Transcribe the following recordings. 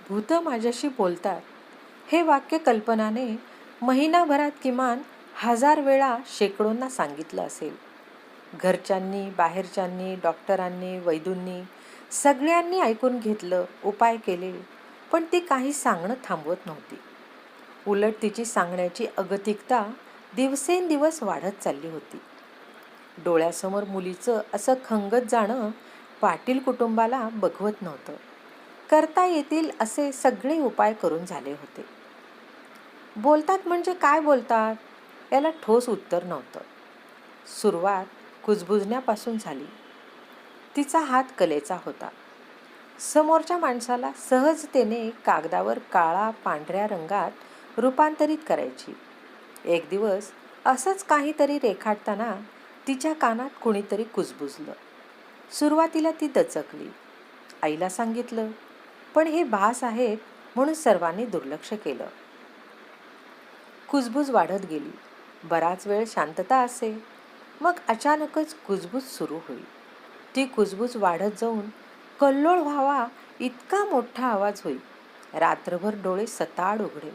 भूतं माझ्याशी बोलतात हे वाक्य कल्पनाने महिनाभरात किमान 1000 वेळा शेकडोंना सांगितलं असेल. घरच्यांनी, बाहेरच्यांनी, डॉक्टरांनी, वैद्यूंनी सगळ्यांनी ऐकून घेतलं, उपाय केले, पण ती काही सांगणं थांबवत नव्हती. उलट तिची सांगण्याची अगतिकता दिवसेंदिवस वाढत चालली होती. डोळ्यासमोर मुलीचं असं खंगत जाणं पाटील कुटुंबाला बघवत नव्हतं. करता येतील असे सगळे उपाय करून झाले होते. बोलतात म्हणजे काय बोलतात, याला ठोस उत्तर नव्हतं. सुरुवात कुजबुजण्यापासून झाली. तिचा हात कलेचा होता. समोरच्या माणसाला सहजतेने कागदावर काळा पांढऱ्या रंगात रूपांतरित करायची. एक दिवस असंच काहीतरी रेखाटताना तिच्या कानात कुणीतरी कुजबुजलं. सुरुवातीला ती दचकली. आईला सांगितलं, पण हे भास आहेत म्हणून सर्वांनी दुर्लक्ष केलं. कुजबूज वाढत गेली. बराच वेळ शांतता असे, मग अचानकच कुजबूज सुरू होईल. ती कुजबूज वाढत जाऊन कल्लोळ व्हावा इतका मोठा आवाज होईल. रात्रभर डोळे सताड उघडे,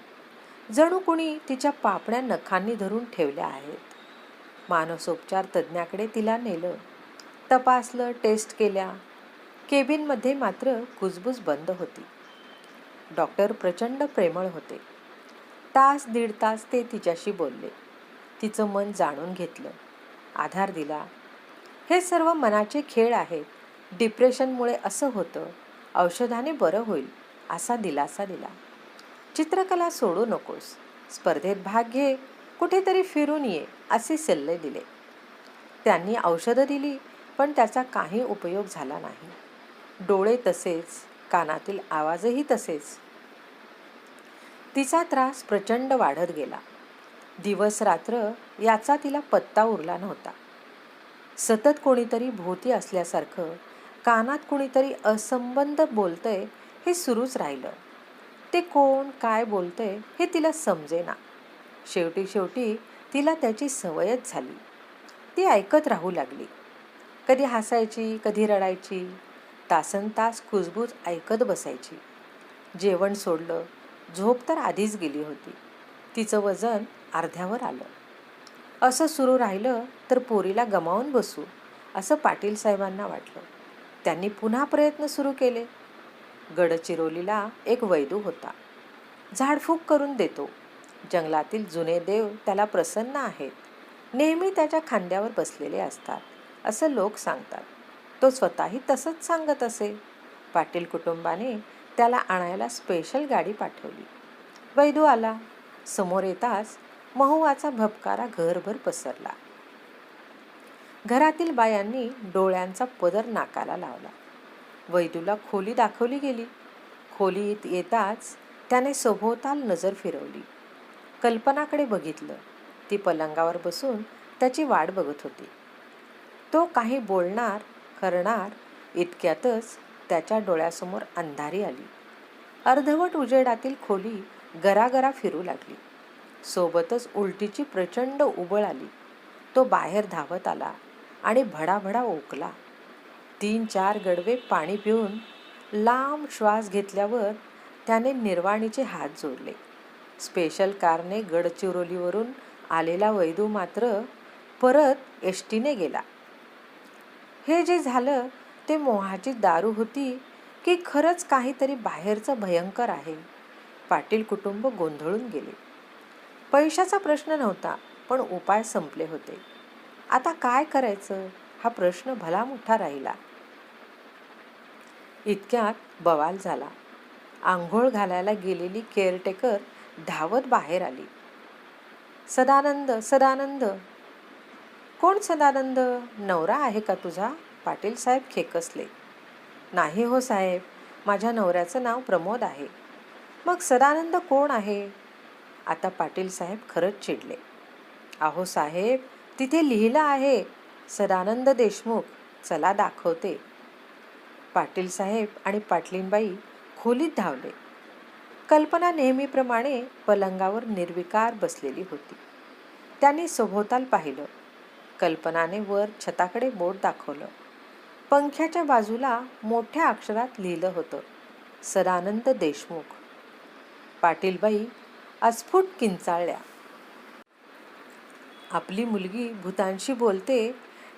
जणू कुणी तिच्या पापण्या नखांनी धरून ठेवल्या आहेत. मानसोपचार तज्ज्ञाकडे तिला नेलं. तपासलं, टेस्ट केल्या. केबिनमध्ये मात्र कुजबूज बंद होती. डॉक्टर प्रचंड प्रेमळ होते. तास दीड तास ते तिच्याशी बोलले. तिचं मन जाणून घेतलं, आधार दिला. हे सर्व मनाचे खेळ आहेत. डिप्रेशनमुळे असं होतं, औषधाने बरं होईल असा दिलासा दिला. चित्रकला सोडू नकोस, स्पर्धेत भाग घे, कुठेतरी फिरून ये असे सल्ले दिले. त्यांनी औषधं दिली, पण त्याचा काही उपयोग झाला नाही. डोळे तसेच, कानातील आवाजही तसेच. तिचा त्रास प्रचंड वाढत गेला. दिवस रात्र याचा तिला पत्ता उरला नव्हता. सतत कोणीतरी भोवती असल्यासारखं, कानात कोणीतरी असंबद्ध बोलतंय हे सुरूच राहिलं. ते कोण, काय बोलतंय हे तिला समजेना. शेवटी तिला त्याची सवयच झाली. ती ऐकत राहू लागली. कधी हसायची, कधी रडायची. तासनतास कुजबूज ऐकत बसायची. जेवण सोडलं, झोप तर आधीच गेली होती. तिचं वजन अर्ध्यावर आलं. असं सुरू राहिलं तर पोरीला गमावून बसू असं पाटील साहेबांना वाटलं. त्यांनी पुन्हा प्रयत्न सुरू केले. गडचिरोलीला एक वैदू होता. झाडफूक करून देतो. जंगलातील जुने देव त्याला प्रसन्न आहेत. नेहमी त्याच्या खांद्यावर बसलेले असतात असं लोक सांगतात. तो स्वतःही तसंच सांगत असे. पाटील कुटुंबाने त्याला आणायला स्पेशल गाडी पाठवली. वैदू आला. समोर येताच महुवाचा भपकारा घरभर पसरला. घरातील बायांनी डोळ्यांचा पदर नाकाला लावला. वैदूला खोली दाखवली गेली. खोलीत येताच त्याने सभोवताल नजर फिरवली. कल्पनाकडे बघितलं. ती पलंगावर बसून त्याची वाट बघत होती. तो काही बोलणार, करणार इतक्यातच त्याच्या डोळ्यासमोर अंधारी आली. अर्धवट उजेडातील खोली गरागरा फिरू लागली. सोबतच उलटीची प्रचंड उबळ आली. तो बाहेर धावत आला आणि भडाभडा ओकला. 3-4 गडवे पाणी पिऊन लांब श्वास घेतल्यावर त्याने निर्वाणीचे हात जोडले. स्पेशल कारने गडचिरोलीवरून आलेला वैदू मात्र परत एसटीने गेला. हे जे झालं ते मोहाची दारू होती की खरंच काहीतरी बाहेरचं भयंकर आहे? पाटील कुटुंब गोंधळून गेले. पैशाचा प्रश्न नव्हता, पण उपाय संपले होते. आता काय करायचं हा प्रश्न भला मोठा राहिला. इतक्यात बवाल झाला. आंघोळ घालायला गेलेली केअरटेकर धावत बाहेर आली. सदानंद, सदानंद. कोण सदानंद? नवरा आहे का तुझा? पाटील साहेब खेकसले. नाही हो साहेब, माझ्या नवऱ्याचं नाव प्रमोद आहे. मग सदानंद कोण आहे? आता पाटील साहेब खरंच चिडले. अहो साहेब, तिथे लिहिलं आहे सदानंद देशमुख. चला दाखवते. पाटील साहेब आणि पाटलीनबाई खोलीत धावले. कल्पना नेहमीप्रमाणे पलंगावर निर्विकार बसलेली होती. त्यांनी सभोवताल पाहिलं. कल्पनाने वर छताकडे बोट दाखवलं. पंख्याच्या बाजूला मोठ्या अक्षरात लिहिलं होतं, सदानंद देशमुख. पाटीलबाई अस्फुट किंचाळल्या. आपली मुलगी भूतांशी बोलते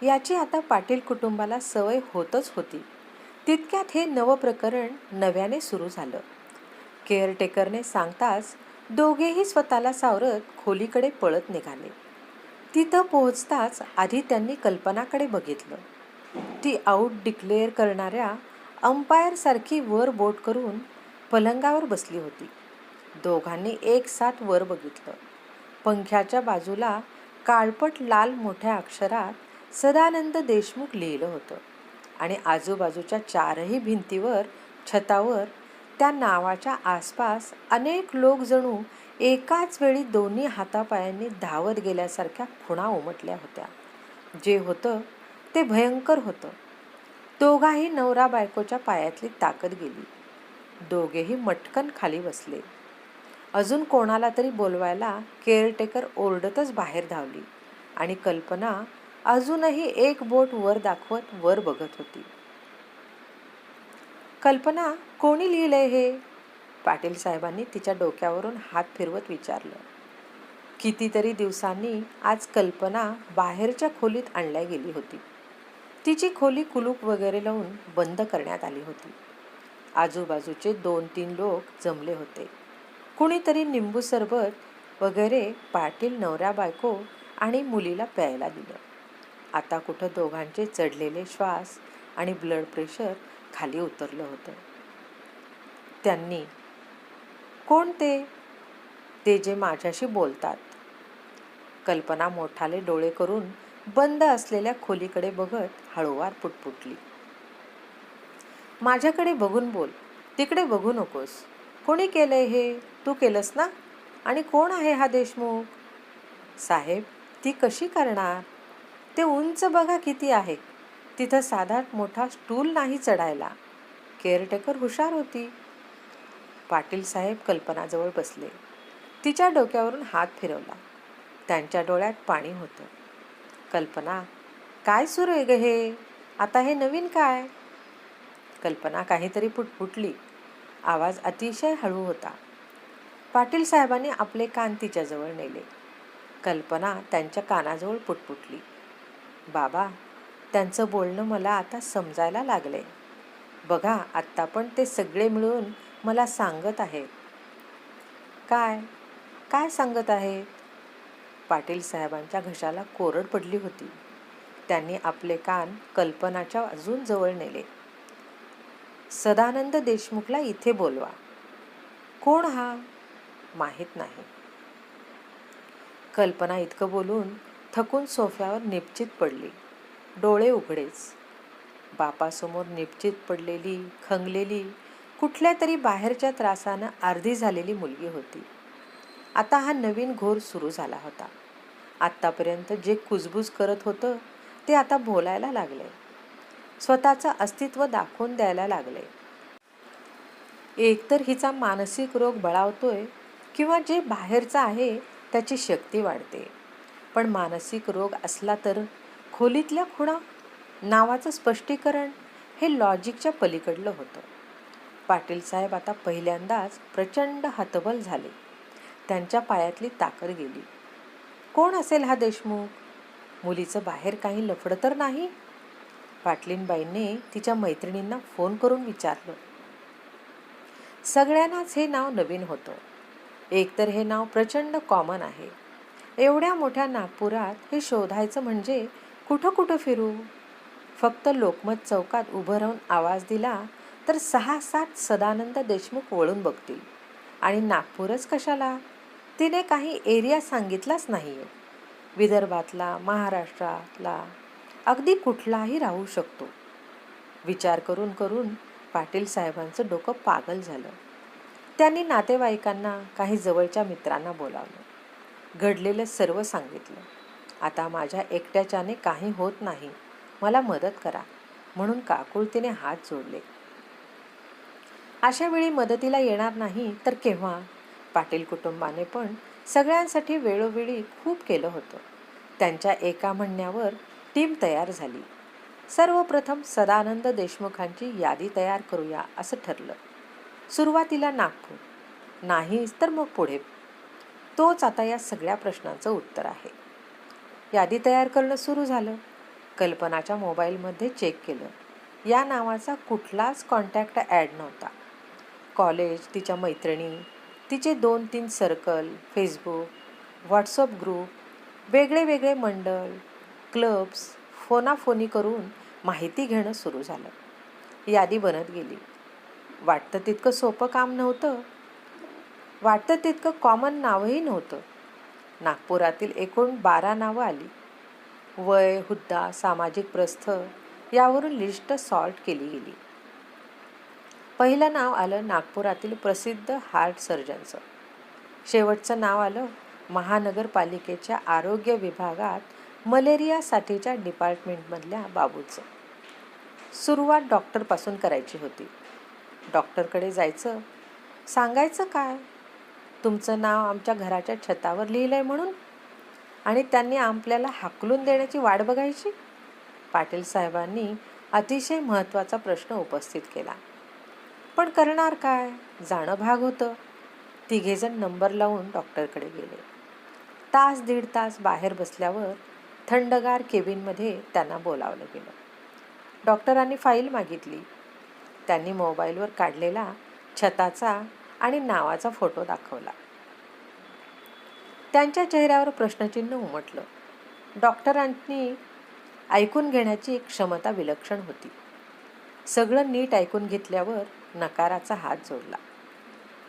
याची आता पाटील कुटुंबाला सवय होतच होती. तितक्यात हे नवं प्रकरण नव्याने सुरू झालं. केअरटेकरने सांगताच दोघेही स्वतःला सावरत खोलीकडे पळत निघाले. तिथं पोहोचताच आधी त्यांनी कल्पनाकडे बघितलं. ती आऊट डिक्लेअर करणाऱ्या अंपायरसारखी वर बोट करून पलंगावर बसली होती. दोघांनी एकसाथ वर बघितलं. पंख्याच्या बाजूला काळपट लाल मोठ्या अक्षरात सदानंद देशमुख लिहिलं होतं आणि आजूबाजूच्या चारही भिंतीवर, छतावर त्या नावाच्या आसपास अनेक लोक जणू एकाच वेळी दोन्ही हातापायांनी धावत गेल्यासारख्या खुणा उमटल्या होत्या. जे होतं ते भयंकर होतं. दोघाही नवरा बायकोच्या पायातली ताकद गेली. दोघेही मटकन खाली बसले. अजून कोणाला तरी बोलवायला केअरटेकर ओरडतच बाहेर धावली आणि कल्पना अजूनही एक बोट वर दाखवत वर बघत होती. कल्पना, कोणी लिहिलंय हे? पाटील साहेबांनी तिच्या डोक्यावरून हात फिरवत विचारलं. कितीतरी दिवसांनी आज कल्पना बाहेरच्या खोलीत आणल्या गेली होती. तिची खोली कुलूप वगैरे लावून बंद करण्यात आली होती. आजूबाजूचे 2-3 लोक जमले होते. कुणीतरी निंबू सरबत वगैरे पाटील नवऱ्या बायको आणि मुलीला प्यायला दिलं. आता कुठं दोघांचे चढलेले श्वास आणि ब्लड प्रेशर खाली उतरलं होतं. त्यांनी, कोण ते? ते जे माझ्याशी बोलतात. कल्पना मोठाले डोळे करून बंद असलेल्या खोलीकडे बघत हळूवार पुटपुटली. माझ्याकडे बघून बोल, तिकडे बघू नकोस. कोणी केलंय हे? तू केलंस ना? आणि कोण आहे हा देशमुख? साहेब, ती कशी करणार? ते उंच बघा किती आहे. तिथं साधा मोठा स्टूल नाही चढायला. केअरटेकर हुशार होती. पाटील साहेब कल्पनाजवळ बसले. तिच्या डोक्यावरून हात फिरवला. त्यांच्या डोळ्यात पाणी होतं. कल्पना, काय सुरू आहे ग हे? आता हे नवीन काय? कल्पना काहीतरी पुटपुटली. आवाज अतिशय हळू होता. पाटील साहेबांनी आपले कान तिच्याजवळ नेले. कल्पना त्यांच्या कानाजवळ पुटपुटली. बाबा, त्यांचं बोलणं मला आता समजायला लागलंय. बघा, आत्ता पण ते सगळे मिळून मला सांगत आहेत. काय काय सांगत आहेत? पाटील साहेबांच्या घशाला कोरड पडली होती. त्यांनी आपले कान कल्पनाच्या अजून जवळ नेले. सदानंद देशमुखला इथे बोलवा. कोण हा? माहीत नाही. कल्पना इतकं बोलून थकून सोफ्यावर निपचित पडली. डोळे उघडेच. बापासमोर निपचित पडलेली, खंगलेली, कुठल्या तरी बाहेरच्या त्रासानं अर्धी झालेली मुलगी होती. आता हा नवीन घोर सुरू झाला होता. आत्तापर्यंत जे कुजबूज करत होतं ते आता बोलायला लागले. स्वतःचं अस्तित्व दाखवून द्यायला लागले. एकतर हिचा मानसिक रोग बळावतोय किंवा जे बाहेरचं आहे त्याची शक्ती वाढते. पण मानसिक रोग असला तर खोलीतल्या खुणा नावाचं स्पष्टीकरण हे लॉजिकच्या पलीकडलं होतं. पाटील साहेब आता पहिल्यांदाच प्रचंड हतबल झाले. त्यांच्या पायातली ताकद गेली. कोण असेल हा देशमुख? मुलीचं बाहेर काही लफडं तर नाही? पाटलीनबाईंनी तिच्या मैत्रिणींना फोन करून विचारलं. सगळ्यांनाच हे नाव नवीन होतं. एकतर हे नाव प्रचंड कॉमन आहे. एवढ्या मोठ्या नागपुरात हे शोधायचं म्हणजे कुठं कुठं फिरू? फक्त लोकमत चौकात उभं राहून आवाज दिला तर 6-7 सदानंद देशमुख वळून बघतील. आणि नागपूरच कशाला? तिने काही एरिया सांगितलाच नाहीये. विदर्भातला, महाराष्ट्रातला, अगदी कुठलाही राहू शकतो. विचार करून करून पाटील साहेबांचं डोकं पागल झालं. त्यांनी नातेवाईकांना, काही जवळच्या मित्रांना बोलावलं. घडलेलं सर्व सांगितलं. आता माझ्या एकट्याच्याने काही होत नाही, मला मदत करा म्हणून काकुळतीने हात जोडले. अशा वेळी मदतीला येणार नाही तर केव्हा? पाटील कुटुंबाने पण सगळ्यांसाठी वेळोवेळी खूप केलं होतं. त्यांच्या एका म्हणण्यावर टीम तयार झाली. सर्वप्रथम सदानंद देशमुखांची यादी तयार करूया असं ठरलं. सुरुवातीला नागपूर, नाहीच तर मग पुढे. तोच आता या सगळ्या प्रश्नांचं उत्तर आहे. यादी तयार करणं सुरू झालं. कल्पनाच्या मोबाईलमध्ये चेक केलं. या नावाचा कुठलाच कॉन्टॅक्ट ॲड नव्हता. कॉलेज, तिच्या मैत्रिणी, तिचे 2-3 सर्कल, फेसबुक, व्हॉट्सअप ग्रुप, वेगळे वेगळे मंडळ, क्लब्स, फोनाफोनी करून माहिती घेणं सुरू झालं. यादी बनत गेली. वाटतं तितकं सोपं काम नव्हतं. वाटतं तितकं कॉमन नावही नव्हतं. नागपुरातील एकूण 12 नावं आली. वय, हुद्दा, सामाजिक प्रस्थ यावरून लिस्ट सॉर्ट केली गेली. पहिलं नाव आलं नागपुरातील प्रसिद्ध हार्ट सर्जनचं. शेवटचं नाव आलं महानगरपालिकेच्या आरोग्य विभागात मलेरियासाठीच्या डिपार्टमेंटमधल्या बाबूचं. सुरुवात डॉक्टरपासून करायची होती. डॉक्टरकडे जायचं. सांगायचं काय, तुमचं नाव आमच्या घराच्या छतावर लिहिलं आहे म्हणून, आणि त्यांनी आपल्याला हाकलून देण्याची वाट बघायची. पाटील साहेबांनी अतिशय महत्त्वाचा प्रश्न उपस्थित केला. पण करणार काय, जाणं भाग होतं. तिघेजण नंबर लावून डॉक्टरकडे गेले. तास दीड तास बाहेर बसल्यावर थंडगार केबिनमध्ये त्यांना बोलावलं गेलं. डॉक्टरांनी फाईल मागितली. त्यांनी मोबाईलवर काढलेला छताचा आणि नावाचा फोटो दाखवला. त्यांच्या चेहऱ्यावर प्रश्नचिन्ह उमटलं. डॉक्टरांनी ऐकून घेण्याची क्षमता विलक्षण होती. सगळं नीट ऐकून घेतल्यावर नकाराचा हात जोडला.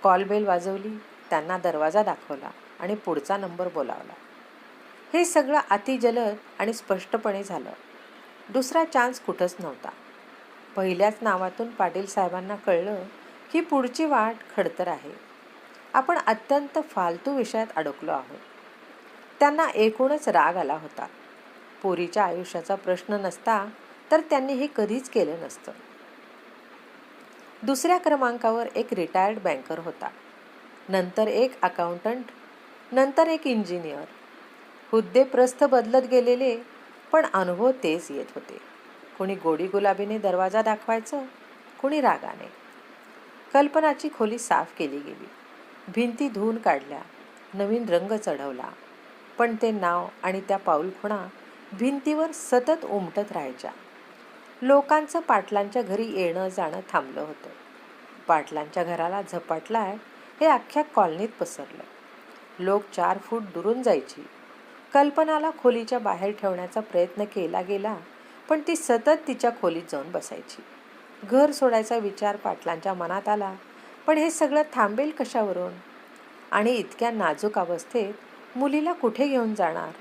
कॉल बेल वाजवली. त्यांना दरवाजा दाखवला आणि पुढचा नंबर बोलावला. हे सगळं अतिजलद आणि स्पष्टपणे झालं. दुसरा चान्स कुठंच नव्हता. पहिल्याच नावातून पाटील साहेबांना कळलं की पुढची वाट खडतर आहे. आपण अत्यंत फालतू विषयात अडकलो आहोत. त्यांना एकूणच राग आला होता. पोरीच्या आयुष्याचा प्रश्न नसता तर त्यांनी हे कधीच केलं नसतं. दुसऱ्या क्रमांकावर एक रिटायर्ड बँकर होता. नंतर एक अकाउंटंट, नंतर एक इंजिनियर. हुद्दे प्रस्थ बदलत गेलेले, पण अनुभव तेच येत होते. कोणी गोडी गुलाबीने दरवाजा दाखवायचं, कोणी रागाने. कल्पनाची खोली साफ केली गेली. भिंती धुवून काढल्या, नवीन रंग चढवला. पण ते नाव आणि त्या पाऊलखुणा भिंतीवर सतत उमटत राहायच्या. लोकांचं पाटलांच्या घरी येणं जाणं थांबलं होतं. पाटलांच्या घराला झपाटलाय हे अख्ख्या कॉलनीत पसरलं. लोक 4 फूट दुरून जायची. कल्पनाला खोलीच्या बाहेर ठेवण्याचा प्रयत्न केला गेला, पण ती सतत तिच्या खोलीत जाऊन बसायची. घर सोडायचा विचार पाटलांच्या मनात आला, पण हे सगळं थांबेल कशावरून? आणि इतक्या नाजूक अवस्थेत मुलीला कुठे घेऊन जाणार?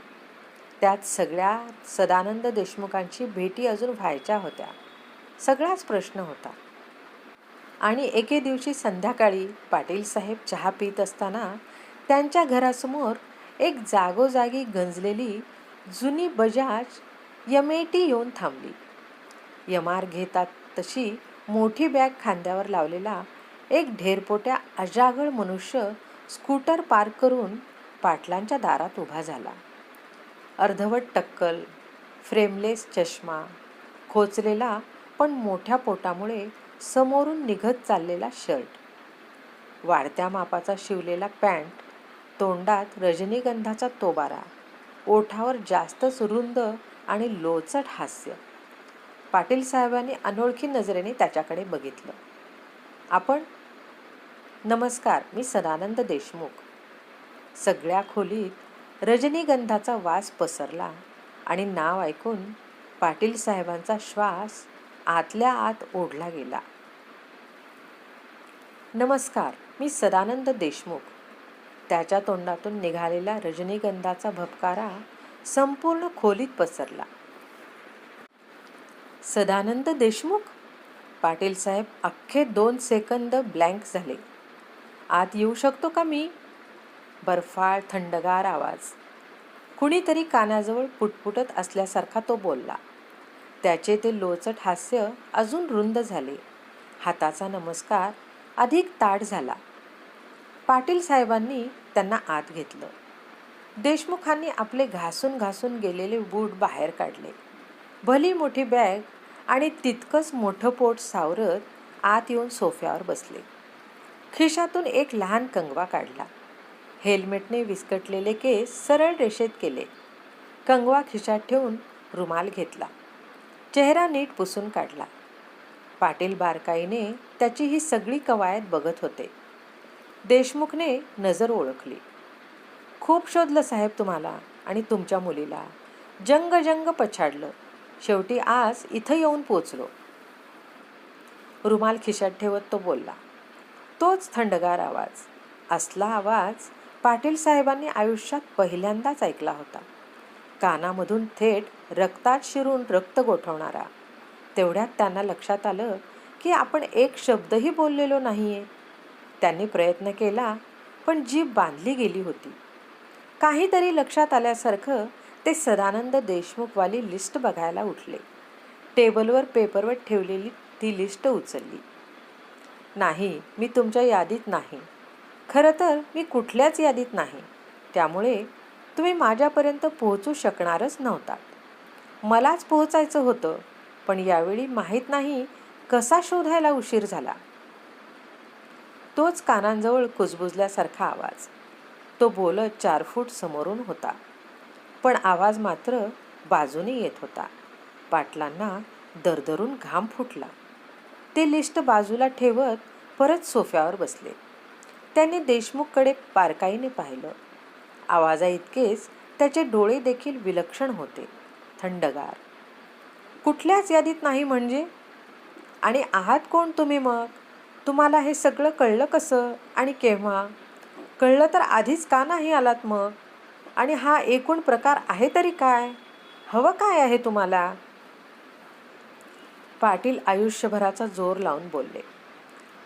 त्यात सगळ्या सदानंद देशमुखांची भेटी अजून व्हायच्या होत्या. सगळाच प्रश्न होता. आणि एके दिवशी संध्याकाळी पाटील साहेब चहा पित असताना त्यांच्या घरासमोर एक जागोजागी गंजलेली जुनी बजाज यमेटी येऊन थांबली. यमार घेतात तशी मोठी बॅग खांद्यावर लावलेला एक ढेरपोट्या अजागळ मनुष्य स्कूटर पार्क करून पाटलांच्या दारात उभा झाला. अर्धवट टक्कल, फ्रेमलेस चष्मा, खोचलेला पण मोठ्या पोटामुळे समोरून निघत चाललेला शर्ट, वाढत्या मापाचा शिवलेला पॅन्ट, तोंडात रजनीगंधाचा तोबारा, ओठावर जास्तच रुंद आणि लोचट हास्य. पाटील साहेबांनी अनोळखी नजरेने त्याच्याकडे बघितलं. आपण? नमस्कार, मी सदानंद देशमुख. सगळ्या खोलीत रजनीगंधाचा वास पसरला आणि नाव ऐकून पाटील साहेबांचा श्वास आतल्या आत ओढला गेला. नमस्कार, मी सदानंद देशमुख. त्याच्या तोंडातून निघालेला रजनीगंधाचा भपकारा संपूर्ण खोलीत पसरला. सदानंद देशमुख? पाटील साहेब अख्खे 2 सेकंद ब्लँक झाले. आत येऊ शकतो का मी? बर्फाळ थंडगार आवाज. कुणीतरी कानाजवळ पुटपुटत असल्यासारखा तो बोलला. त्याचे ते लोचट हास्य अजून रुंद झाले. हाताचा नमस्कार अधिक ताठ झाला. पाटील साहेबांनी त्यांना आत घेतलं. देशमुखांनी आपले घासून घासून गेलेले बूट बाहेर काढले. भली मोठी बॅग आणि तितकंच मोठं पोट सावरत आत येऊन सोफ्यावर बसले. खिशातून एक लहान कंगवा काढला. हेल्मेटने विस्कटलेले केस सरळ रेषेत केले. कंगवा खिशात ठेवून रुमाल घेतला. चेहरा नीट पुसून काढला. पाटील बारकाईने त्याची ही सगळी कवायत बघत होते. देशमुखने नजर ओळखली. खूप शोधलं साहेब तुम्हाला आणि तुमच्या मुलीला. जंग जंग पछाडलं. शेवटी आज इथं येऊन पोचलो. रुमाल खिशात ठेवत तो बोलला. तोच थंडगार आवाज. असला आवाज पाटील साहेबांनी आयुष्यात पहिल्यांदाच ऐकला होता. कानामधून थेट रक्तात शिरून रक्त गोठवणारा. तेवढ्यात त्यांना लक्षात आलं की आपण एक शब्दही बोललेलो नाहीये. त्यांनी प्रयत्न केला पण जीभ बांधली गेली होती. काहीतरी लक्षात आल्यासारखं ते सदानंद देशमुखवाली लिस्ट बघायला उठले. टेबलवर पेपरवर ठेवलेली ती लिस्ट उचलली. नाही, मी तुमच्या यादीत नाही. खरं तर मी कुठल्याच यादीत नाही. त्यामुळे तुम्ही माझ्यापर्यंत पोहोचू शकणारच नव्हता. मलाच पोहोचायचं होतं, पण यावेळी माहीत नाही कसा शोधायला उशीर झाला. तोच कानांजवळ कुजबुजल्यासारखा आवाज. तो बोलत 4 फूट समोरून होता, पण आवाज मात्र बाजूने येत होता. पाटलांना दरदरून घाम फुटला. ते लिस्ट बाजूला ठेवत परत सोफ्यावर बसले. त्यांनी देशमुखकडे बारकाईने पाहिलं. आवाजाइतकेच त्याचे डोळे देखील विलक्षण होते, थंडगार. कुठल्याच यादीत नाही म्हणजे? आणि आहात कोण तुम्ही मग? तुम्हाला हे सगळं कळलं कसं आणि केव्हा? कळलं तर आधीच का नाही आलात मग? आणि हा एकूण प्रकार आहे तरी काय? हवं काय आहे तुम्हाला? पाटील आयुष्यभराचा जोर लावून बोलले.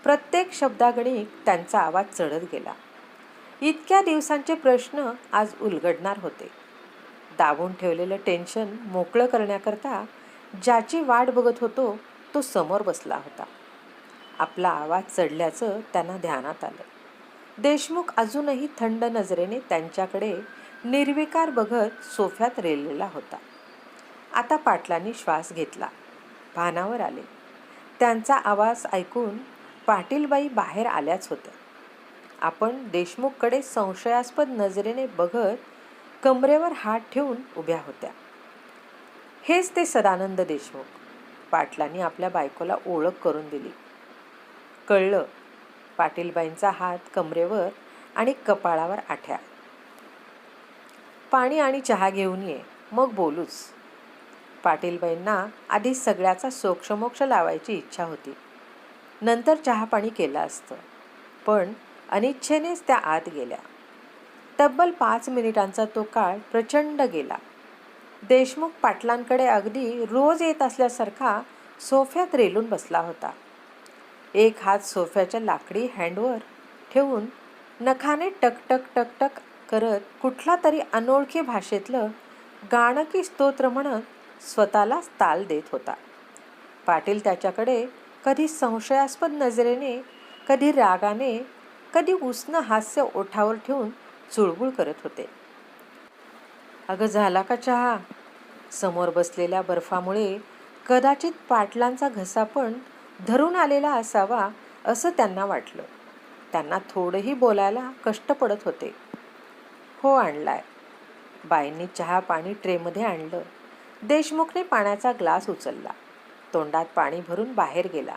प्रत्येक शब्दागणिक त्यांचा आवाज चढत गेला. इतक्या दिवसांचे प्रश्न आज उलगडणार होते. दाबून ठेवलेलं टेन्शन मोकळं करण्याकरता ज्याची वाट बघत होतो तो समोर बसला होता. आपला आवाज चढल्याचं त्यांना ध्यानात आलं. देशमुख अजूनही थंड नजरेने त्यांच्याकडे निर्विकार बघत सोफ्यात रेललेला होता. आता पाटलांनी श्वास घेतला. भानावर आले. त्यांचा आवाज ऐकून पाटीलबाई बाहेर आल्याच होत्या. आपण देशमुखकडे संशयास्पद नजरेने बघत कमरेवर हात ठेवून उभ्या होत्या. हेच ते सदानंद देशमुख. पाटलांनी आपल्या बायकोला ओळख करून दिली. कळलं. पाटीलबाईंचा हात कमरेवर आणि कपाळावर आठ्या. पाणी आणि चहा घेऊन ये, मग बोलूच. पाटीलबाईंना आधी सगळ्याचा सोक्षमोक्ष लावायची इच्छा होती. नंतर चहापाणी केलं असतं, पण अनिच्छेनेच त्या आत गेल्या. तब्बल 5 मिनिटांचा तो काळ प्रचंड गेला. देशमुख पाटलांकडे अगदी रोज येत असल्यासारखा सोफ्यात रेलून बसला होता. एक हात सोफ्याच्या लाकडी हँडवर ठेवून नखाने टकटक टकटक करत कुठला तरी अनोळखी भाषेतलं गाणं की स्तोत्र म्हणत स्वतःलाच ताल देत होता. पाटील त्याच्याकडे कधी संशयास्पद नजरेने, कधी रागाने, कधी उष्ण हास्य ओठावर ठेवून चुळबुळ करत होते. अगं झाला का चहा? समोर बसलेल्या बर्फामुळे कदाचित पाटलांचा घसा पण धरून आलेला असावा असं त्यांना वाटलं. त्यांना थोडंही बोलायला कष्ट पडत होते. हो, आणलाय. बाईंनी चहा पाणी ट्रेमध्ये आणलं. देशमुखने पाण्याचा ग्लास उचलला. तोंडात पाणी भरून बाहेर गेला.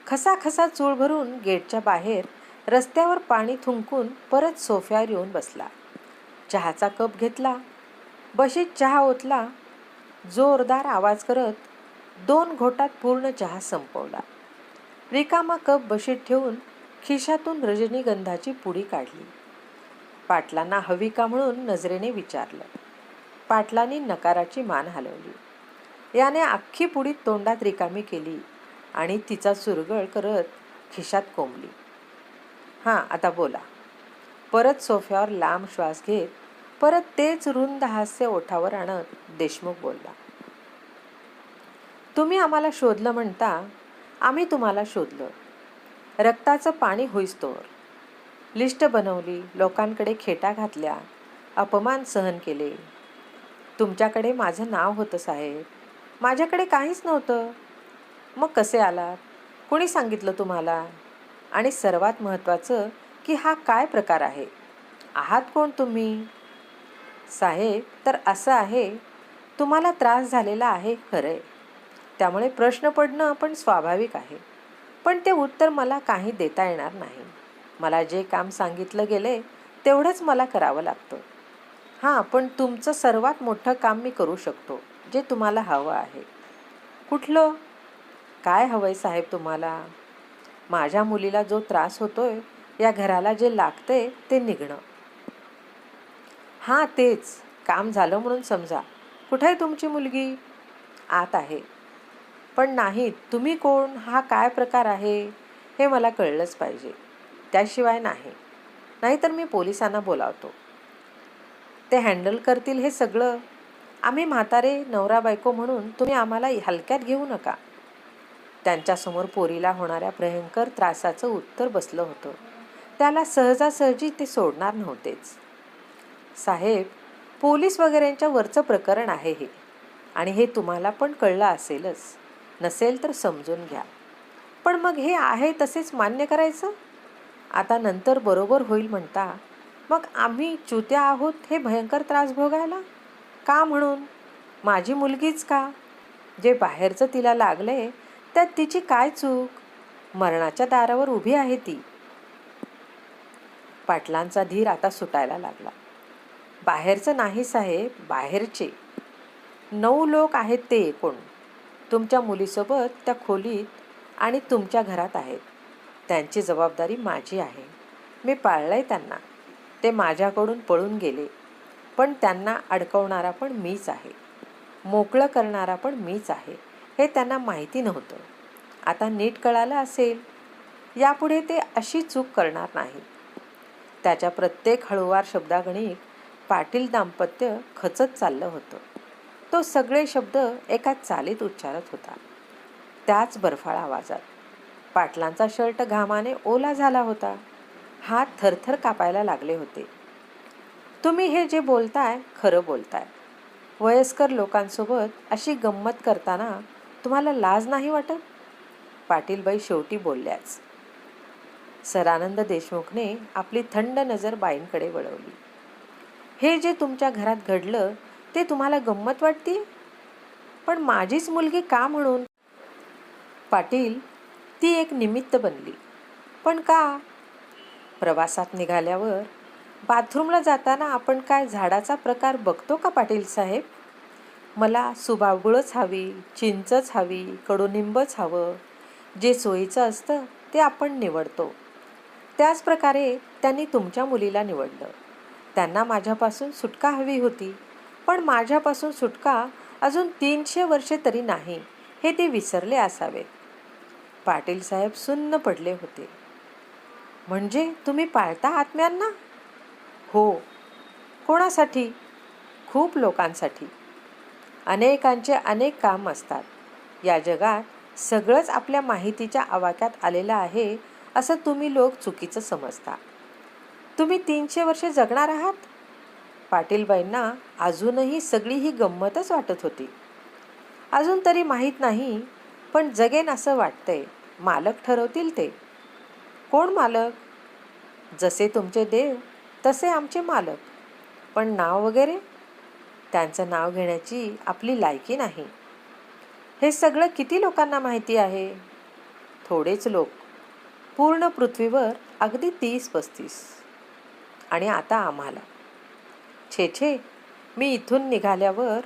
खसाखसा चूळ भरून गेटच्या बाहेर रस्त्यावर पाणी थुंकून परत सोफ्यावर येऊन बसला. चहाचा कप घेतला. बशीत चहा ओतला. जोरदार आवाज करत 2 घोटात पूर्ण चहा संपवला. रिकामा कप बशीत ठेवून खिशातून रजनीगंधाची पुडी काढली. पाटलांना हवी का म्हणून नजरेने विचारलं. पाटलांनी नकाराची मान हलवली. याने अख्खी पुडी तोंडात रिकामी केली आणि तिचा चुरगळ करत खिशात कोंबली. हां, आता बोला. परत सोफ्यावर लांब श्वास घेत परत तेच रुंद हास्य ओठावर आणत देशमुख बोलला. तुम्ही आम्हाला शोधलं म्हणता, आम्ही तुम्हाला शोधलं. रक्ताचं पाणी होईस्तोवर. लिस्ट बनवली, लोकांकडे खेटा घातल्या, अपमान सहन केले. तुमच्याकडे माझं नाव होतं साहेब. माझ्याकडे काहीच नव्हतं. मग कसे आलात? कोणी सांगितलं तुम्हाला? आणि सर्वात महत्त्वाचं की हा काय प्रकार आहे? आहात कोण तुम्ही? साहेब, तर असं आहे, तुम्हाला त्रास झालेला आहे खरंय. त्यामुळे प्रश्न पडणं पण स्वाभाविक आहे. पण ते उत्तर मला काही देता येणार नाही. मला जे काम सांगितलं गेले तेवढंच मला करावं लागतं. हां, पण तुमचं सर्वात मोठं काम मी करू शकतो, जे तुम्हाला हवं आहे. कुठलं? काय हवंय साहेब तुम्हाला? माझ्या मुलीला जो त्रास होतोय, या घराला जे लागतंय ते निघणं. हां, तेच. काम झालं म्हणून समजा. कुठे आहे तुमची मुलगी? आत आहे. पण नाही, तुम्ही कोण? हा काय प्रकार आहे? हे मला कळलंच पाहिजे. त्याशिवाय नाही. नाहीतर मी पोलिसांना बोलावतो. ते हँडल करतील हे सगळं. आम्ही म्हातारे नवरा बायको म्हणून तुम्ही आम्हाला हलक्यात घेऊ नका. त्यांच्यासमोर पोरीला होणाऱ्या भयंकर त्रासाचं उत्तर बसलं होतं. त्याला सहजासहजी ते सोडणार नव्हतेच. साहेब, पोलीस वगैरेंच्या वरचं प्रकरण आहे हे. आणि हे तुम्हाला पण कळलं असेलच. नसेल तर समजून घ्या. पण मग हे आहे तसेच मान्य करायचं? आता नंतर बरोबर होईल म्हणता. मग आम्ही चुत्या आहोत हे भयंकर त्रास भोगायला? का म्हणून? माझी मुलगीच का? जे बाहेरचं तिला लागलंय त्यात तिची काय चूक? मरणाच्या दारावर उभी आहे ती. पाटलांचा धीर आता सुटायला लागला. बाहेरचं नाही साहेब, बाहेरचे 9 लोक आहेत ते एकूण. तुमच्या मुलीसोबत त्या खोलीत आणि तुमच्या घरात आहेत. त्यांची जबाबदारी माझी आहे. मी पाळलंय त्यांना. ते माझ्याकडून पळून गेले. पण त्यांना अडकवणारा पण मीच आहे. मोकळं करणारा पण मीच आहे. हे त्यांना माहिती नव्हतं. आता नीट कळालं असेल. यापुढे ते अशी चूक करणार नाही. त्याच्या प्रत्येक हळूवार शब्दागणिक पाटील दाम्पत्य खचत चाललं होतं. तो सगळे शब्द एका चालीत उच्चारत होता. त्याच बर्फाळ आवाजात. पाटलांचा शर्ट घामाने ओला झाला होता. हात थरथर कापायला लागले होते. तुम्ही हे जे बोलताय खरं बोलताय. वयस्कर लोकांसोबत अशी गंमत करताना तुम्हाला लाज नाही वाटत? पाटीलबाई शेवटी बोलल्याच. सरानंद देशमुखने आपली थंड नजर बाईंकडे वळवली. हे जे तुमच्या घरात घडलं ते तुम्हाला गंमत वाटते? पण माझीच मुलगी का म्हणून? पाटील, ती एक निमित्त बनली. पण का? प्रवासात निघाल्यावर बाथरूमला जाताना आपण काय झाडाचा प्रकार बघतो का पाटील साहेब? मला सुबाबुळच हवी, चिंचच हवी, कडुनिंबच हवं. जे सोयीचं असतं ते आपण निवडतो. त्याच प्रकारे त्यांनी तुमच्या मुलीला निवडलं. त्यांना माझ्यापासून सुटका हवी होती. पण माझ्यापासून सुटका अजून 300 वर्षे तरी नाही हे ते विसरले असावेत. पाटील साहेब सुन्न पडले होते. म्हणजे तुम्ही पाळता आत्म्यांना? हो. कोणासाठी? खूप लोकांसाठी. अनेकांचे अनेक काम असतात. या जगात सगळंच आपल्या माहितीच्या आवाक्यात आलेलं आहे असं तुम्ही लोक चुकीचं समजता. तुम्ही 300 वर्षे जगणार आहात? पाटीलबाईंना अजूनही सगळी ही गंमतच वाटत होती. अजून तरी माहीत नाही, पण जगेन असं वाटतंय. मालक ठरवतील ते. कोण मालक? जसे तुमचे देव तसे आमचे मालक. पण नाव वगैरे? त्यांचं नाव घेण्याची आपली लायकी नाही. हे सगळं किती लोकांना माहिती आहे? थोडेच लोक. पूर्ण पृथ्वीवर अगदी 30-35. आणि आता आम्हाला. छे छे, मी इथून निघाल्यावर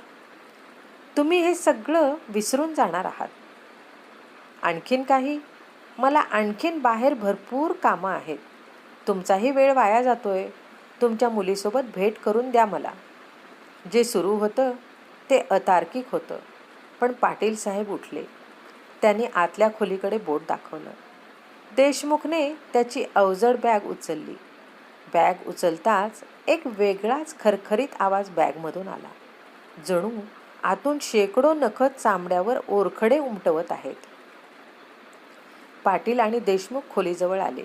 तुम्ही हे सगळं विसरून जाणार आहात. आणखीन काही? मला आणखीन बाहेर भरपूर कामं आहेत. तुमचाही वेळ वाया जातोय. तुमच्या मुलीसोबत भेट करून द्या मला. जे सुरू होतं ते अतार्किक होतं. पण पाटील साहेब उठले. त्यांनी आतल्या खोलीकडे बोट दाखवलं. देशमुखने त्याची अवजड बॅग उचलली. बॅग उचलताच एक वेगळाच खरखरीत आवाज बॅगमधून आला. जणू आतून शेकडो नखत चामड्यावर ओरखडे उमटवत आहेत. पाटील आणि देशमुख खोलीजवळ आले.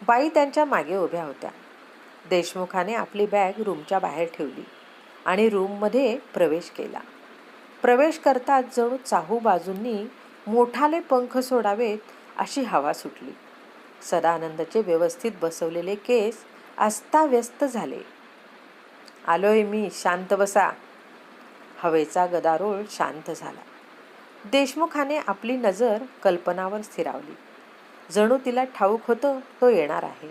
बाई त्यांच्या मागे उभ्या होत्या. देशमुखाने आपली बॅग रूमच्या बाहेर ठेवली आणि रूममध्ये प्रवेश केला. प्रवेश करताच जणू चाहू बाजूंनी मोठाले पंख सोडावेत अशी हवा सुटली. सदानंदचे व्यवस्थित बसवलेले केस अस्ताव्यस्त झाले. आलोय मी, शांत बसा. हवेचा गदारोळ शांत झाला. देशमुखाने आपली नजर कल्पनावर स्थिरावली. जणू तिला ठाऊक होतं तो येणार आहे.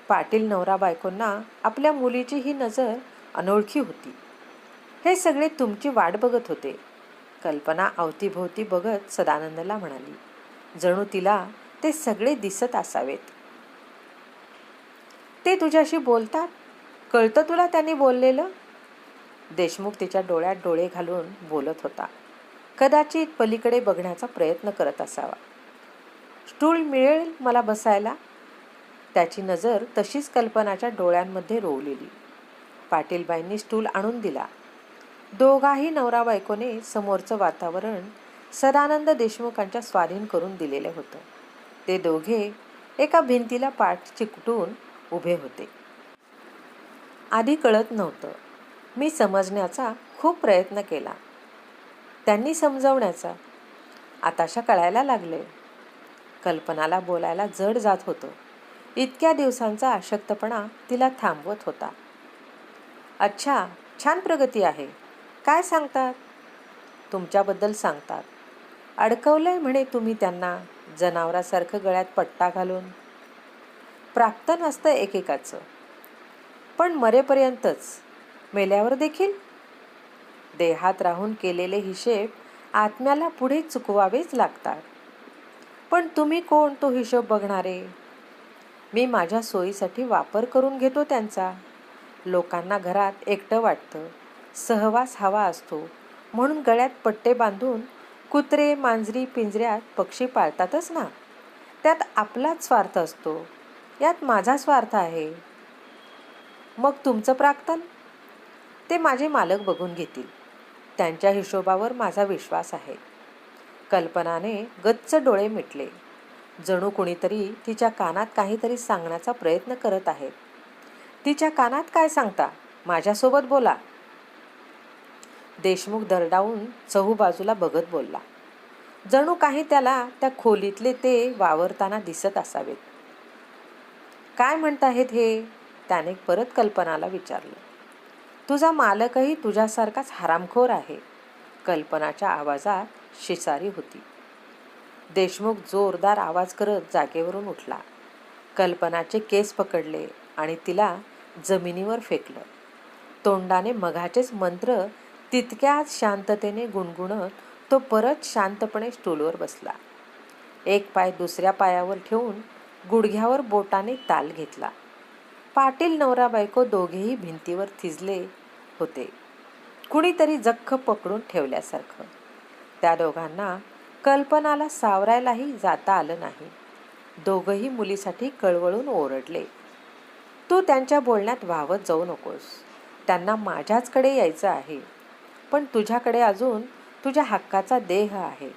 पाटील नवरा बायकोंना आपल्या मुलीची ही नजर अनोळखी होती. हे सगळे तुमची वाट बघत होते. कल्पना अवतीभोवती बघत सदानंदला म्हणाली, जणू तिला ते सगळे दिसत असावेत. ते तुझ्याशी बोलतात? कळतं तुला त्यांनी बोललेलं? देशमुख तिच्या डोळ्यात डोळे घालून बोलत होता. कदाचित पलीकडे बघण्याचा प्रयत्न करत असावा. स्टूल मिळेल मला बसायला? त्याची नजर तशीच कल्पनाच्या डोळ्यांमध्ये रोवलेली. पाटीलबाईंनी स्टूल आणून दिला. दोघाही नवरा बायकोने समोरचं वातावरण सदानंद देशमुखांच्या स्वाधीन करून दिलेले होतं. ते दोघे एका भिंतीला पाठ चिकटून उभे होते. आधी कळत नव्हतं. मी समजण्याचा खूप प्रयत्न केला, त्यांनी समजवण्याचा. आताशा कळायला लागले. कल्पनाला बोलायला जड जात होतं. इतक्या दिवसांचा अशक्तपणा तिला थांबवत होता. अच्छा, छान प्रगती आहे. काय सांगतात? तुमच्याबद्दल सांगतात. अडकवलंय म्हणे तुम्ही त्यांना, जनावरासारखं गळ्यात पट्टा घालून. प्राक्तन असतं एकेकाचं, पण मरेपर्यंतच. मेल्यावर देखील? देहात राहून केलेले हिशेब आत्म्याला पुढे चुकवावेच लागतात. पण तुम्ही कोण तो हिशोब बघणारे? मी माझ्या सोयीसाठी वापर करून घेतो त्यांचा. लोकांना घरात एकटं वाटतं, सहवास हवा असतो, म्हणून गळ्यात पट्टे बांधून कुत्रे मांजरी पिंजऱ्यात पक्षी पाळतातच ना. त्यात आपलाच स्वार्थ असतो. यात माझा स्वार्थ आहे. मग तुमचं प्राक्तन? ते माझे मालक बघून घेतील. त्यांच्या हिशोबावर माझा विश्वास आहे. कल्पनाने गच्च डोळे मिटले. जणू कुणीतरी तिच्या कानात काहीतरी सांगण्याचा प्रयत्न करत आहे. तिच्या कानात काय सांगता? माझ्यासोबत बोला. देशमुख दरडावून चहूबाजूला बघत बोलला. जणू काही त्याला त्या खोलीतले ते वावरताना दिसत असावेत. काय म्हणताहेत हे? त्याने परत कल्पनाला विचारलं. तुझा मालकही तुझ्यासारखाच हरामखोर आहे. कल्पनाच्या आवाजात शिसारी होती. देशमुख जोरदार आवाज करत जागेवरून उठला. कल्पनाचे केस पकडले आणि तिला जमिनीवर फेकलं. तोंडाने मघाचेच मंत्र तितक्याच शांततेने गुणगुणत तो परत शांतपणे स्टूलवर बसला. एक पाय दुसऱ्या पायावर ठेवून गुडघ्यावर बोटाने ताल घेतला. पाटील नवरा बायको दोघेही भिंतीवर थिजले होते, कुणीतरी जख्ख पकडून ठेवल्यासारखं. त्या दोघांना कल्पनाला सावरायलाही जाता आलं नाही. दोघंही मुलीसाठी कळवळून ओरडले. तू त्यांच्या बोलण्यात वाहवत जाऊ नकोस. त्यांना माझ्याचकडे यायचं आहे. पण तुझ्याकडे अजून तुझ्या हक्काचा देह आहे.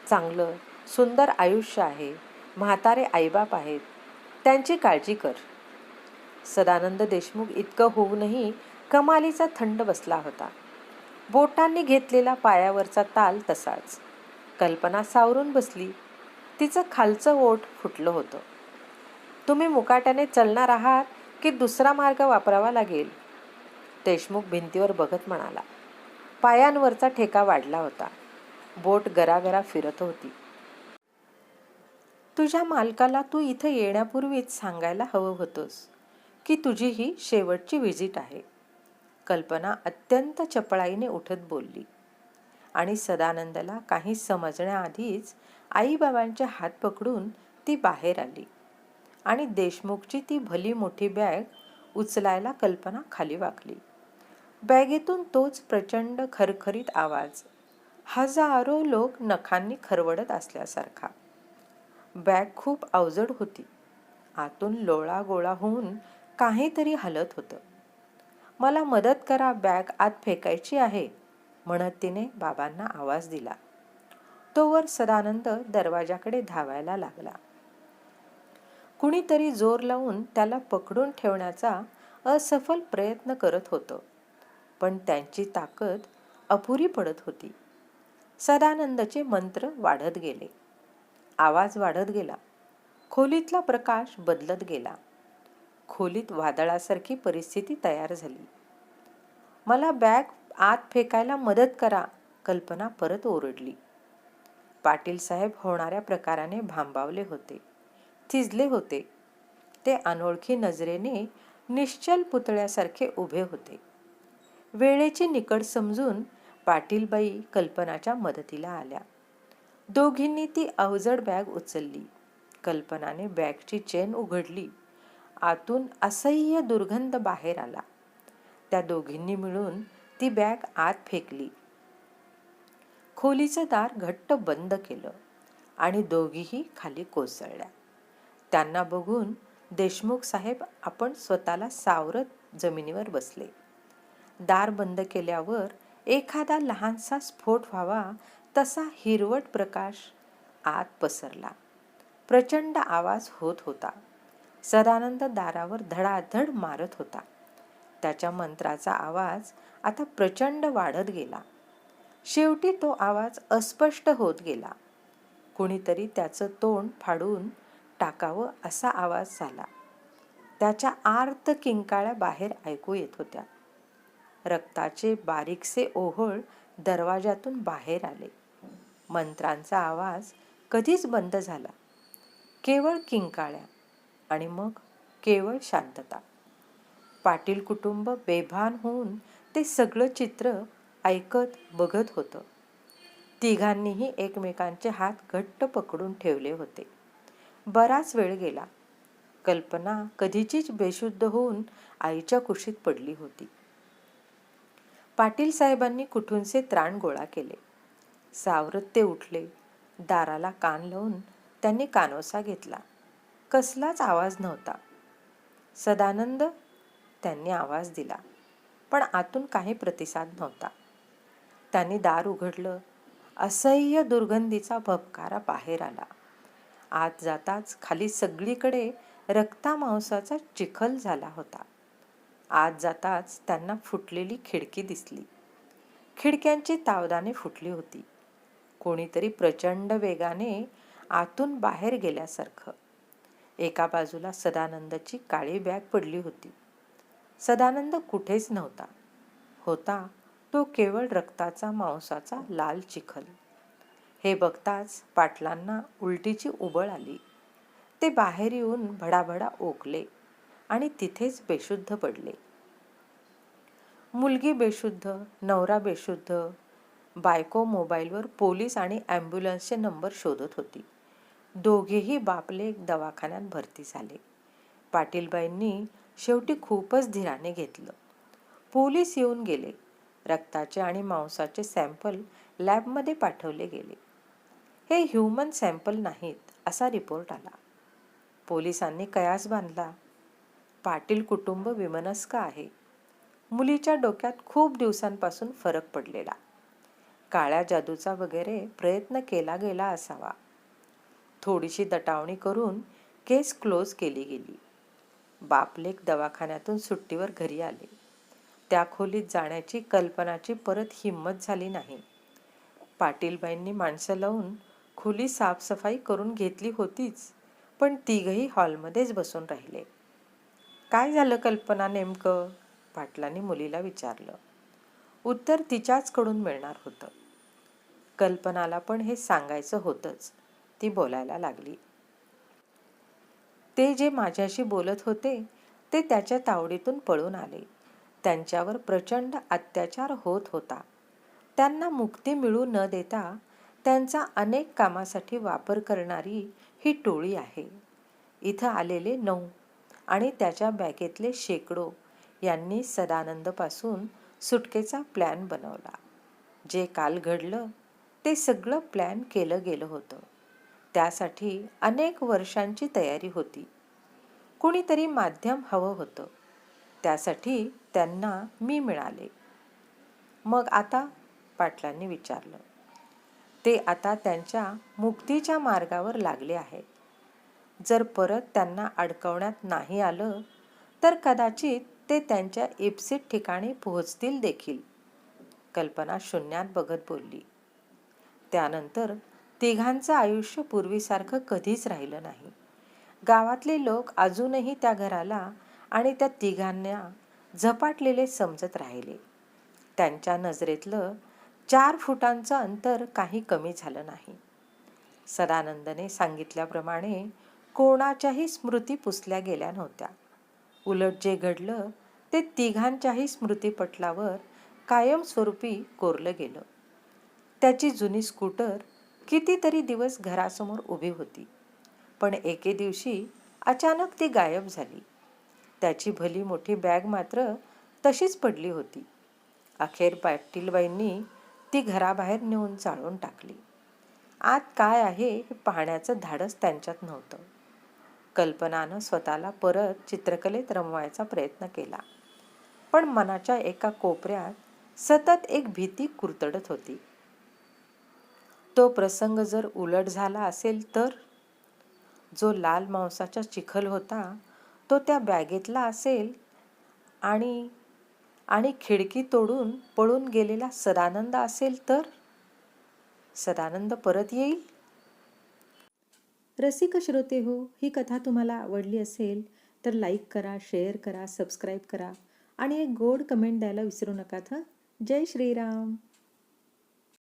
चांगलं सुंदर आयुष्य आहे. म्हातारे आईबाप आहेत. त्यांची काळजी कर. सदानंद देशमुख इतकं होऊनही कमालीचा थंड बसला होता. बोटांनी घेतलेला पायावरचा ताल तसाच. कल्पना सावरून बसली. तिचं खालचं ओठ फुटलं होतं. तुम्ही मुकाट्याने चालणार आहात की दुसरा मार्ग वापरावा लागेल? देशमुख भिंतीवर बघत म्हणाला. पायांवरचा ठेका वाढला होता. बोट गरागरा फिरत होती. तुझ्या मालकाला तू इथं येण्यापूर्वीच सांगायला हवं होतंस की तुझी ही शेवटची व्हिजिट आहे. कल्पना अत्यंत चपळाईने उठत बोलली आणि सदानंदला काही समजण्याआधीच आईबाबांचे हात पकडून ती बाहेर आली आणि देशमुखची ती भली मोठी बॅग उचलायला कल्पना खाली वाकली. बॅगेतून तोच प्रचंड खरखरीत आवाज, हजारो लोक नखांनी खरवडत असल्यासारखा. बॅग खूप अवजड होती. आतून लोळा गोळा होऊन काहीतरी हलत होतं. मला मदत करा, बॅग आत फेकायची आहे, म्हणत तिने बाबांना आवाज दिला. तोवर सदानंद दरवाजाकडे धावायला लागला. कुणीतरी जोर लावून त्याला पकडून ठेवण्याचा असफल प्रयत्न करत होतं, पण त्यांची ताकद अपुरी पडत होती. सदानंदचे मंत्र वाढत गेले. आवाज वाढत गेला. खोलीतला प्रकाश बदलत गेला. खोलीत वादळासारखी परिस्थिती तयार झाली. मला बॅग आत फेकायला मदत करा, कल्पना परत ओरडली. पाटील साहेब होणाऱ्या प्रकाराने भांबावले होते, थिजले होते. ते अनोळखी नजरेने निश्चल पुतळ्यासारखे उभे होते. वेळेची निकड समजून पाटीलबाई कल्पनाच्या मदतीला आल्या. दोघींनी ती अवजड बॅग उचलली. कल्पनाने बॅगची चेन उघडली. आतून असह्य दुर्गंध बाहेर आला. त्या दोघींनी मिळून ती बॅग आत फेकली. खोलीचं दार घट्ट बंद केलं आणि दोघीही खाली कोसळल्या. त्यांना बघून देशमुख साहेब आपण स्वतःला सावरत जमिनीवर बसले. दार बंद केल्यावर एखादा लहानसा स्फोट व्हावा तसा हिरवट प्रकाश आत पसरला. प्रचंड आवाज होत होता. सदानंद दारावर धडाधड मारत होता. त्याच्या मंत्राचा आवाज आता प्रचंड वाढत गेला. शेवटी तो आवाज अस्पष्ट होत गेला. कुणीतरी त्याचं तोंड फाडून टाकावं असा आवाज झाला. त्याच्या आर्त किंकाळ्या बाहेर ऐकू येत होत्या. रक्ताचे बारीकसे ओहळ दरवाजातून बाहेर आले. मंत्रांचा आवाज कधीच बंद झाला. केवळ किंकाळ्या आणि मग केवळ शांतता. पाटील कुटुंब बेभान होऊन ते सगळं चित्र ऐकत बघत होतं. तिघांनीही एकमेकांचे हात घट्ट पकडून ठेवले होते. बराच वेळ गेला. कल्पना कधीचीच बेशुद्ध होऊन आईच्या कुशीत पडली होती. पाटील साहेबांनी कुठूनसे त्राण गोळा केले. सावरत ते उठले. दाराला कान लावून त्यांनी कानोसा घेतला. कसलाच आवाज नव्हता. सदानंद, त्यांनी आवाज दिला, पण आतून काही प्रतिसाद नव्हता. त्यांनी दार उघडलं. असह्य दुर्गंधीचा भपकारा बाहेर आला. आत जाताच खाली सगळीकडे रक्तामांसाचा चिखल झाला होता. आत जाताच त्यांना फुटलेली खिडकी दिसली. खिडक्यांची तावदाने फुटली होती. कोणीतरी प्रचंड वेगाने आतून बाहेर गेल्यासारखं. एका बाजूला सदानंदची काळी बॅग पडली होती. सदानंद कुठेच नव्हता. होता तो केवळ रक्ताचा मांसाचा लाल चिखल. हे बघताच पाटलांना उलटीची उबळ आली. ते बाहेर येऊन भडाभडा ओकले आणि तिथेच बेशुद्ध पडले. मुलगी बेशुद्ध, नवरा बेशुद्ध. बायको मोबाईलवर पोलीस आणि ॲम्ब्युलन्सचे नंबर शोधत होती. दोघेही बापलेक दवाखान्यात भरती झाले. पाटीलबाईंनी शेवटी खूपच धीराने घेतलं. पोलीस येऊन गेले. रक्ताचे आणि मांसाचे सॅम्पल लॅबमध्ये पाठवले गेले. हे ह्युमन सॅम्पल नाहीत असा रिपोर्ट आला. पोलिसांनी कयास बांधला. पाटील कुटुंब विमनस्क आहे. मुलीच्या डोक्यात खूप दिवसांपासून फरक पडलेला. काळ्या जादूचा वगैरे प्रयत्न केला गेला असावा. थोडीशी दटावणी करून केस क्लोज केली गेली. बापलेक दवाखान्यातून सुट्टीवर घरी आले. त्या खोलीत जाण्याची कल्पनाची परत हिंमत झाली नाही. पाटीलबाईंनी माणसं लावून खोली साफसफाई करून घेतली होतीच, पण तिघही हॉलमध्येच बसून राहिले. काय झालं कल्पना नेमकं? पाटलांनी मुलीला विचारलं. उत्तर तिच्याचकडून मिळणार होतं. कल्पनाला पण हे सांगायचं होतंच. ती बोलायला लागली. ते जे माझ्याशी बोलत होते ते त्याच्या तावडीतून पळून आले. त्यांच्यावर प्रचंड अत्याचार होत होता. त्यांना मुक्ती मिळू न देता त्यांचा अनेक कामासाठी वापर करणारी ही टोळी आहे. इथं आलेले 9 आणि त्याच्या बॅगेतले शेकडो यांनी सदानंदपासून सुटकेचा प्लॅन बनवला. जे काल घडलं ते सगळं प्लॅन केलं गेलं होतं. त्यासाठी अनेक वर्षांची तयारी होती. कुणीतरी माध्यम हवं होतं. त्यासाठी त्यांना मी मिळाले. मग आता? पाटलांनी विचारलं. ते आता त्यांच्या मुक्तीच्या मार्गावर लागले आहेत. जर परत त्यांना अडकवण्यात नाही आलं तर कदाचित ते त्यांच्या इप्सित ठिकाणी पोहोचतील देखील. कल्पना शून्यात बघत बोलली. त्यानंतर तिघांचं आयुष्य पूर्वीसारखं कधीच राहिलं नाही. गावातले लोक अजूनही त्या घराला आणि त्या तिघांना झपाटलेले समजत राहिले. त्यांच्या नजरेतलं 4 फुटांचं अंतर काही कमी झालं नाही. सदानंदने सांगितल्याप्रमाणे कोणाच्याही स्मृती पुसल्या गेल्या नव्हत्या. उलट जे घडलं ते तिघांच्याही स्मृतीपटलावर कायमस्वरूपी कोरलं गेलं. त्याची जुनी स्कूटर कितीतरी दिवस घरासमोर उभी होती, पण एके दिवशी अचानक ती गायब झाली. त्याची भली मोठी बॅग मात्र तशीच पडली होती. अखेर पाटीलबाईंनी ती घराबाहेर नेऊन जाळून टाकली. आत काय आहे हे पाहण्याचं धाडस त्यांच्यात नव्हतं. कल्पनानं स्वतःला परत चित्रकलेत रमवायचा प्रयत्न केला, पण मनाच्या एका कोपऱ्यात सतत एक भीती कुरतडत होती. तो प्रसंग जर उलट झाला असेल तर? जो लाल मांसाचा चिखल होता तो त्या बॅगेतला असेल आणि खिडकी तोडून पळून गेलेला सदानंद असेल तर? सदानंद परत येईल? रसिक श्रोते हो, ही कथा तुम्हाला आवडली असेल तर लाईक करा, शेअर करा, सबस्क्राईब करा आणि एक गोड कमेंट द्यायला विसरू नका. जय श्रीराम.